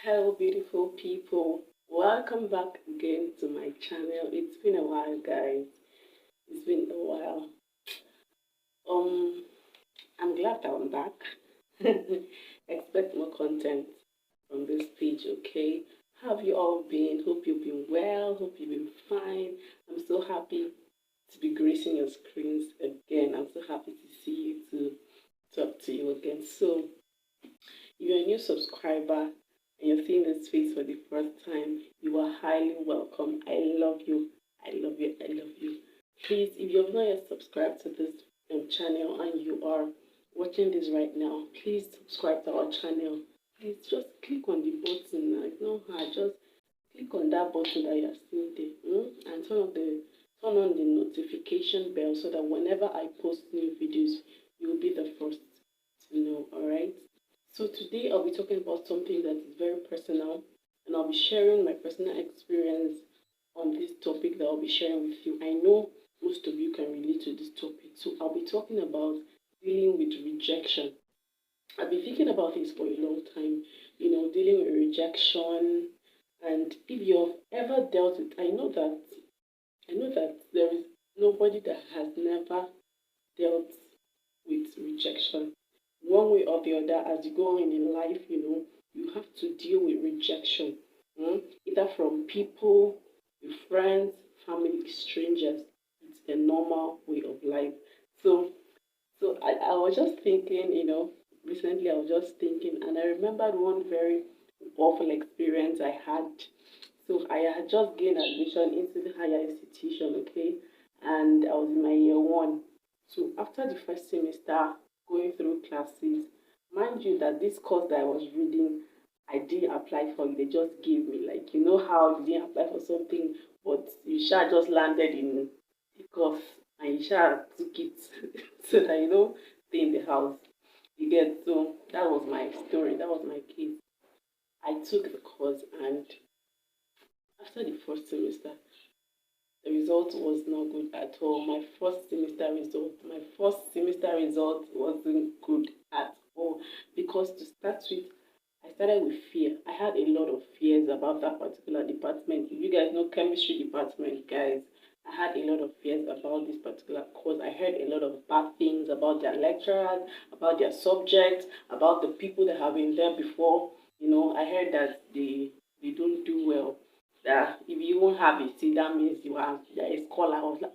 Hello, beautiful people. Welcome back again to my channel. It's been a while, guys. It's been a while. Um, I'm glad that I'm back. Expect more content from this page, okay? How have you all been? Hope you've been well. Hope you've been fine. I'm so happy to be gracing your screens again. I'm so happy to see you, to talk to you again. So, if you're a new subscriber and you're seeing this face for the first time, you are highly welcome. I love you. I love you. I love you. Please, if you have not yet subscribed to this channel and you are watching this right now, please subscribe to our channel. Please just click on the button. It's not hard. Just click on that button that you are seeing there, and turn on the notification bell so that whenever I post new videos, you will be the first to know. All right. So today I'll be talking about something that is very personal, and I'll be sharing my personal experience on this topic that I'll be sharing with you. I know most of you can relate to this topic, so I'll be talking about dealing with rejection. I've been thinking about this for a long time, dealing with rejection. And if you've ever dealt with, I know that there is nobody that has never dealt with rejection. One way or the other, as you go on in life, you have to deal with rejection, either from people, your friends, family, strangers. It's a normal way of life. So, so I was just thinking, recently I was just thinking, and I remembered one very awful experience I had. So I had just gained admission into the higher institution, okay, and I was in my year one. So after the first semester, going through classes, mind you that this course that I was reading, I didn't apply for it. They just gave me, like, you know how you didn't apply for something, but you sure just landed in the course and you sure took it so that you don't stay in the house. You get, so that was my story. That was my case. I took the course, and after the first semester, the result was not good at all. My first semester result wasn't good at all, because to start with, I started with fear. I had a lot of fears about that particular department. If you guys know chemistry department, guys, I had a lot of fears about this particular course. I heard a lot of bad things about their lecturers, about their subjects, about the people that have been there before. I heard that they don't do well, that if you won't have a C, that means you're a scholar. I was like,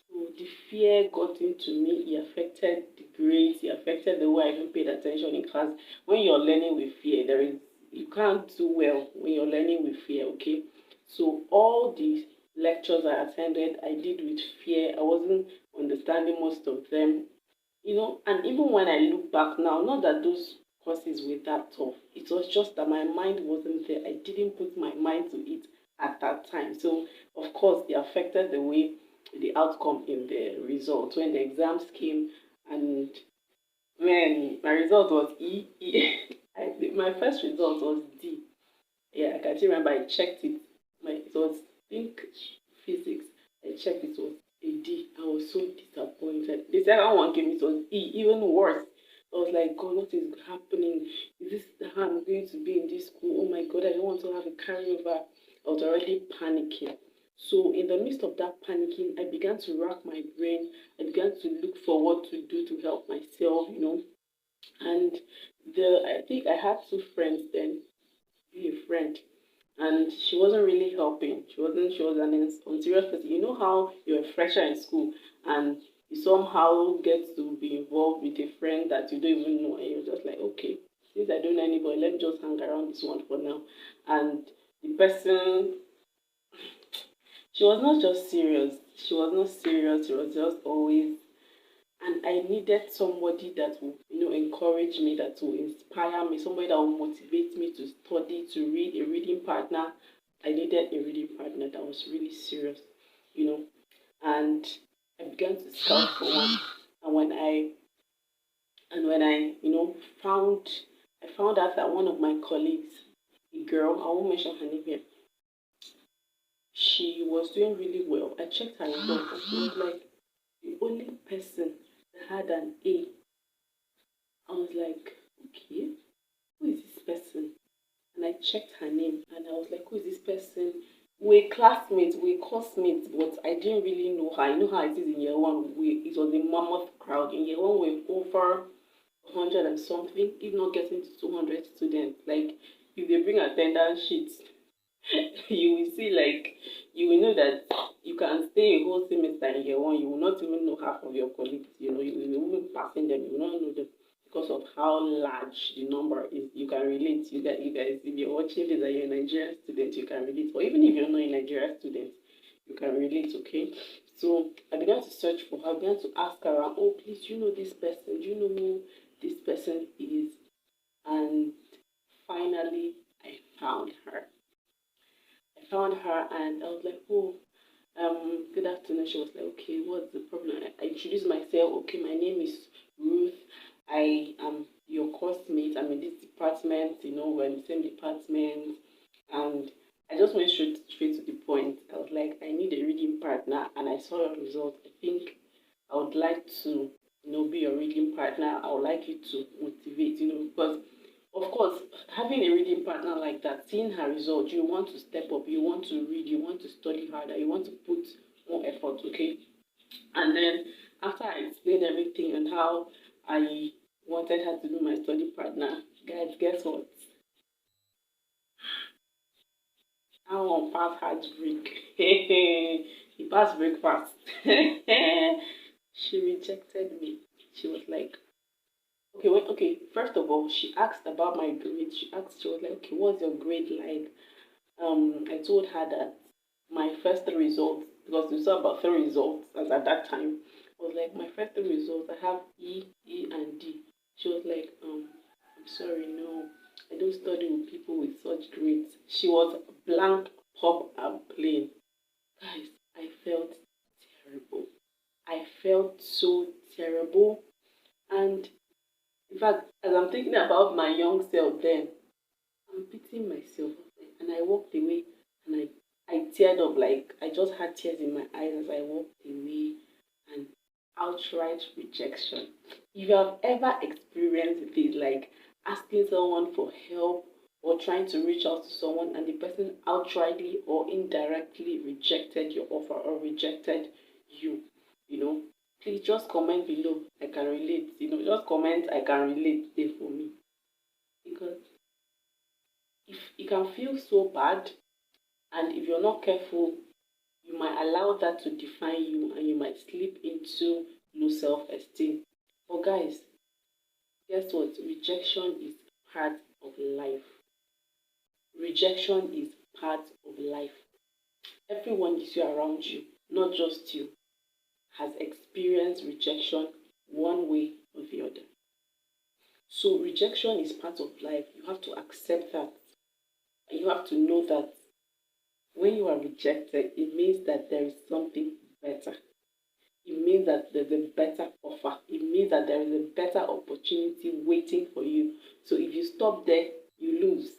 So the fear got into me. It affected the grades. It affected the way I even paid attention in class. When you're learning with fear, you can't do well when you're learning with fear. Okay, so all the lectures I attended, I did with fear. I wasn't understanding most of them. And even when I look back now, not that those courses were that tough. It was just that my mind wasn't there. I didn't put my mind to it at that time. So of course it affected the outcome in the results when the exams came. And man, my result was my first result was D. Yeah, I can still remember. I checked it. It was, I think, physics. I checked, it was a D. I was so disappointed. The second one came, it was E, even worse. I was like, God, what is happening? Is this how I'm going to be in this school? Oh my God, I don't want to have a carryover. I was already panicking. So in the midst of that panicking, I began to rack my brain. I began to look for what to do to help myself. And I think I had two friends then, be a friend, and she wasn't really helping. She was an unserious person. You know how you're a fresher in school and you somehow get to be involved with a friend that you don't even know, and you're just like, okay, since I don't know anybody, let me just hang around this one for now. And the person, she was not just serious. She was not serious. She was just always, and I needed somebody that will, encourage me, that will inspire me, somebody that will motivate me to study, to read, a reading partner. I needed a reading partner that was really serious, you know. And I began to scout for one. And when I, found I found out that one of my colleagues, a girl, I won't mention her name here, she was doing really well. I checked her results and she was like the only person that had an A. I was like, okay, who is this person? checked her name and I was like, who is this person? We're classmates, we're classmates, but I didn't really know her. I know how it is in year one. It was a mammoth crowd. In year one, we're over 100 and something, if not getting to 200 students. Like, if they bring attendance sheets, you will see, like, you will know that you can stay a whole semester in year one. You will not even know half of your colleagues. You know, you will even passing them. You will not know them because of how large the number is. You can relate. You guys, if you're watching this and you're a Nigerian student, you can relate. Or even if you're not a Nigerian student, you can relate. Okay. So I began to search for her. I began to ask her around. Oh, please, do you know this person? Do you know who this person is? And finally, I found her. I found her and I was like, oh, good afternoon. She was like, okay, what's the problem? I introduced myself. Okay, my name is Ruth. I am your coursemate. I'm in this department. You know, we're in the same department. And I just went straight to the point. I was like, I need a reading partner, and I saw your result. I think I would like to, be your reading partner. I would like you to motivate, because of course, having a reading partner like that, seeing her result, you want to step up, you want to read, you want to study harder, you want to put more effort, okay? And then after I explained everything and how I wanted her to be my study partner, guys, guess what? I won't pass heartbreak. He passed breakfast. She rejected me. She was like, okay, wait, okay. First of all, she asked about my grade. She was like, okay, what's your grade like? I told her that my first three results, because we saw about three results as at that time, I was like, my first three results, I have E, and D. She was like, I'm sorry, no, I don't study with people with such grades. She was blank, pop, and plain. Guys, I felt terrible. I felt so terrible. And in fact, as I'm thinking about my young self then, I'm pitying myself. And I walked away and I teared up, like I just had tears in my eyes as I walked away, and outright rejection. If you have ever experienced this, like asking someone for help or trying to reach out to someone and the person outrightly or indirectly rejected your offer or rejected you, you know, please just comment below. I can relate. Just comment I can relate there for me. Because if it can feel so bad, and if you're not careful, you might allow that to define you and you might slip into low self-esteem. But guys, guess what? Rejection is part of life. Rejection is part of life. Everyone you see around you, not just you, has experienced rejection one way or the other. So rejection is part of life. You have to accept that. And you have to know that when you are rejected, it means that there is something better. It means that there's a better offer. It means that there is a better opportunity waiting for you. So if you stop there, you lose.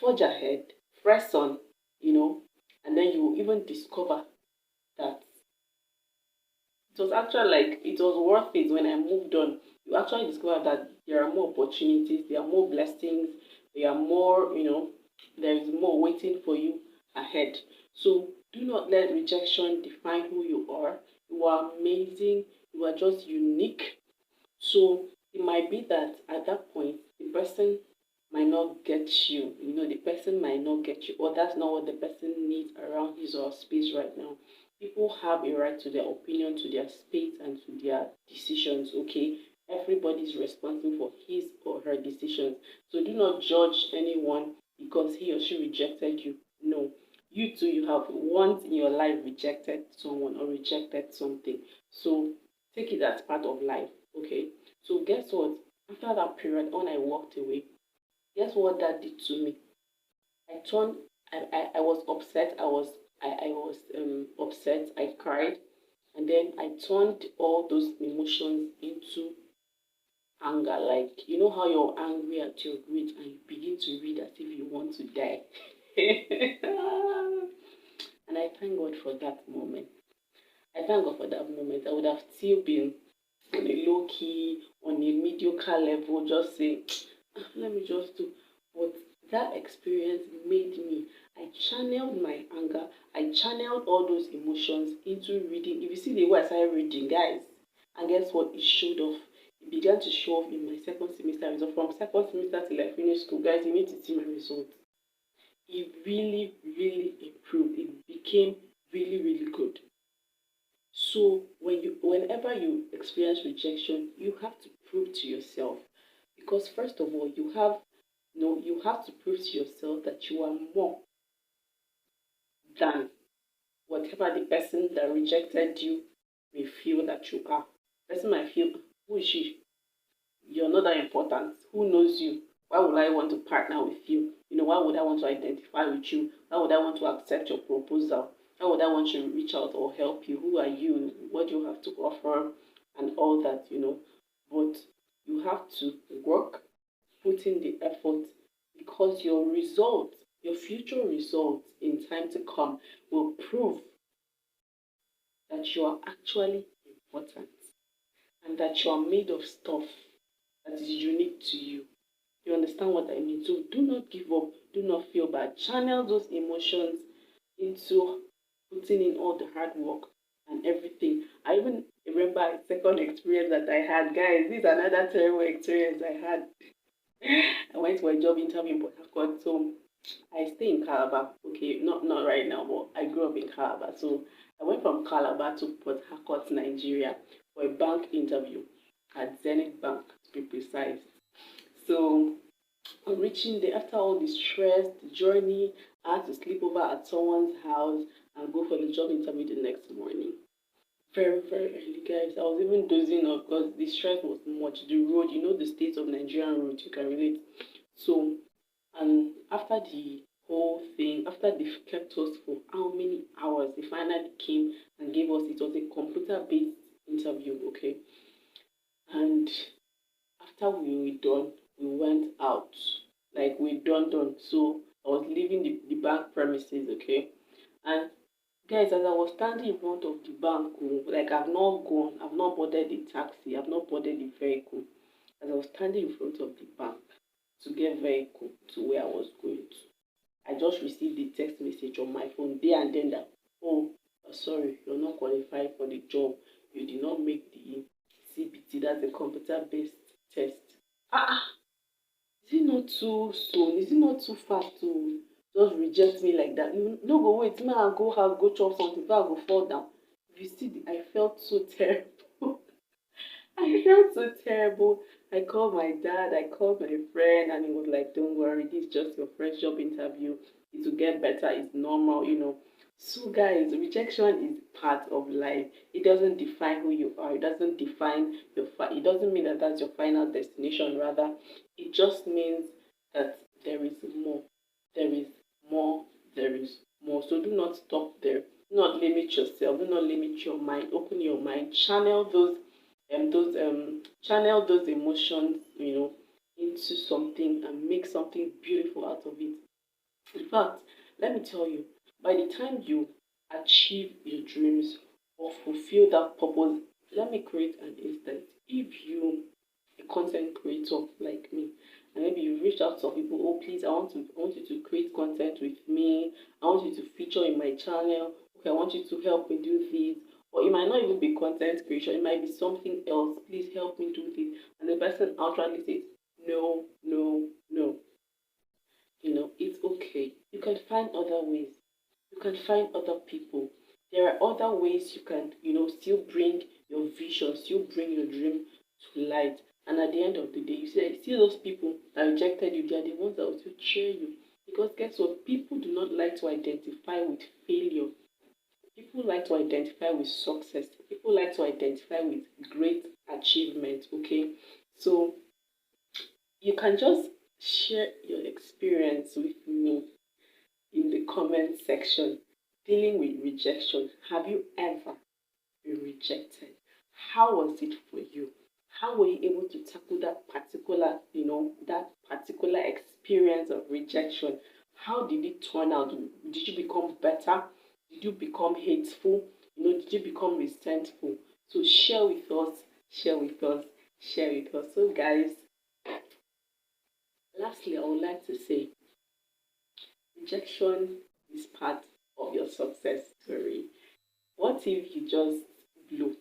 Forge ahead, press on, and then you will even discover that it was actually like it was worth it when I moved on. You actually discover that there are more opportunities, there are more blessings, there are more, there is more waiting for you ahead. So do not let rejection define who you are. You are amazing, you are just unique. So it might be that at that point, the person might not get you. The person might not get you, or that's not what the person needs around his or her space right now. People have a right to their opinion, to their space, and to their decisions, okay? Everybody is responsible for his or her decisions. So do not judge anyone because he or she rejected you. No. You too, you have once in your life rejected someone or rejected something. So take it as part of life, okay? So guess what? After that period, when I walked away, guess what that did to me? I turned, I was upset. I was upset. I cried. And then I turned all those emotions into anger. Like, you know how you're angry at your grade and you begin to read as if you want to die. And I thank God for that moment. I thank God for that moment. I would have still been on a low key, on a mediocre level, just say, let me just do. But that experience made me, I channeled my anger, I channeled all those emotions into reading. If you see the way I started reading, guys, and guess what? It showed off. It began to show off in my second semester result. From second semester till I finished school, guys, you need to see my results. It really, really improved. It became really, really good. So whenever you experience rejection, you have to prove to yourself, because first of all, you have to prove to yourself that you are more than whatever the person that rejected you may feel that you are. The person might feel, who is she? You're not that important. Who knows you? Why would I want to partner with you? Why would I want to identify with you? Why would I want to accept your proposal? Why would I want to reach out or help you? Who are you? What do you have to offer? And all that. But you have to work, put in the effort, because your results, your future results in time to come will prove that you are actually important and that you are made of stuff that is unique to you. You understand what I mean? So do not give up. Do not feel bad. Channel those emotions into putting in all the hard work and everything. I even remember a second experience that I had. Guys, this is another terrible experience I had. I went for a job interview in Port Harcourt. So I stay in Calabar. Okay, not right now, but I grew up in Calabar. So I went from Calabar to Port Harcourt, Nigeria, for a bank interview at Zenith Bank, to be precise. So on reaching there, after all the stress, the journey, I had to sleep over at someone's house and go for the job interview the next morning. Very, very early, guys. I was even dozing off because the stress was much. The road, the state of Nigerian road, you can relate. So, and after the whole thing, after they kept us for how many hours, they finally came and gave us, it was a computer-based interview, okay? And after we were done, we went out. Like we done. So I was leaving the bank premises, okay? And guys, as I was standing in front of the bank, like I've not boarded the taxi, I've not boarded the vehicle. As I was standing in front of the bank to get vehicle to where I was going to, I just received the text message on my phone there and then that, oh, sorry, you're not qualified for the job. You did not make the CBT, that's the computer-based test. Ah, is it not too soon? Is it not too fast to just reject me like that? You no go wait, me I go house, go chop something, before I go fall down. If you see, I felt so terrible. I felt so terrible. I called my dad, I called my friend, and he was like, don't worry, this is just your first job interview. It will get better, it's normal. So, guys, rejection is part of life. It doesn't define who you are. It doesn't define it doesn't mean that that's your final destination. Rather, it just means that there is more. There is more. There is more. So do not stop there. Do not limit yourself. Do not limit your mind. Open your mind. Channel those emotions, into something and make something beautiful out of it. In fact, let me tell you, by the time you achieve your dreams or fulfill that purpose, let me create an instance. If you a content creator like me, and maybe you reached out to people, oh please, I want you to create content with me. I want you to feature in my channel. Okay, I want you to help me do this. Or it might not even be content creation, it might be something else. Please help me do this. And the person outrightly says, no, no, no. It's okay. You can find other ways. You can find other people. There are other ways you can, still bring your vision, still bring your dream to light. And at the end of the day, see those people that rejected you, they are the ones that will still cheer you. Because guess what? People do not like to identify with failure. People like to identify with success. People like to identify with great achievement. Okay. So you can just share your experience with me in the comment section dealing with rejection. Have you ever been rejected? How was it for you? How were you able to tackle that particular experience of rejection? How did it turn out? Did you become better? Did you become hateful? Did you become resentful? So share with us, share with us, share with us. So guys, lastly, I would like to say rejection is part of your success story. What if you just blew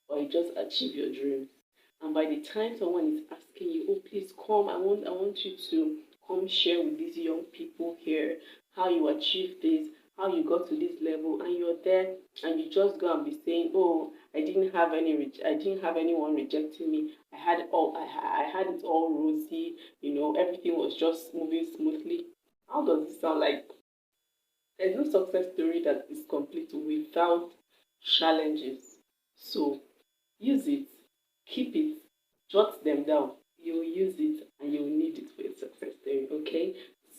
or you just achieve your dreams? And by the time someone is asking you, oh please come, I want you to come share with these young people here how you achieved this, how you got to this level, and you're there and you just go and be saying, oh, I didn't have anyone rejecting me. I had it all rosy, everything was just moving smoothly. How does it sound like? There's no success story that is complete without challenges. So use it, keep it, jot them down. You'll use it and you'll need it for your success story, okay?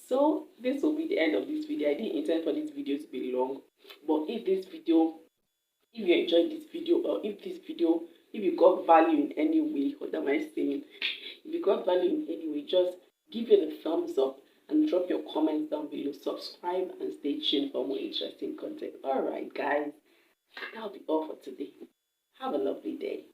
So this will be the end of this video. I didn't intend for this video to be long, but if you enjoyed this video, or if you got value in any way, what am I saying? If you got value in any way, just give it a thumbs up and drop your comments down below. Subscribe and stay tuned for more interesting content. Alright guys, that'll be all for today. Have a lovely day.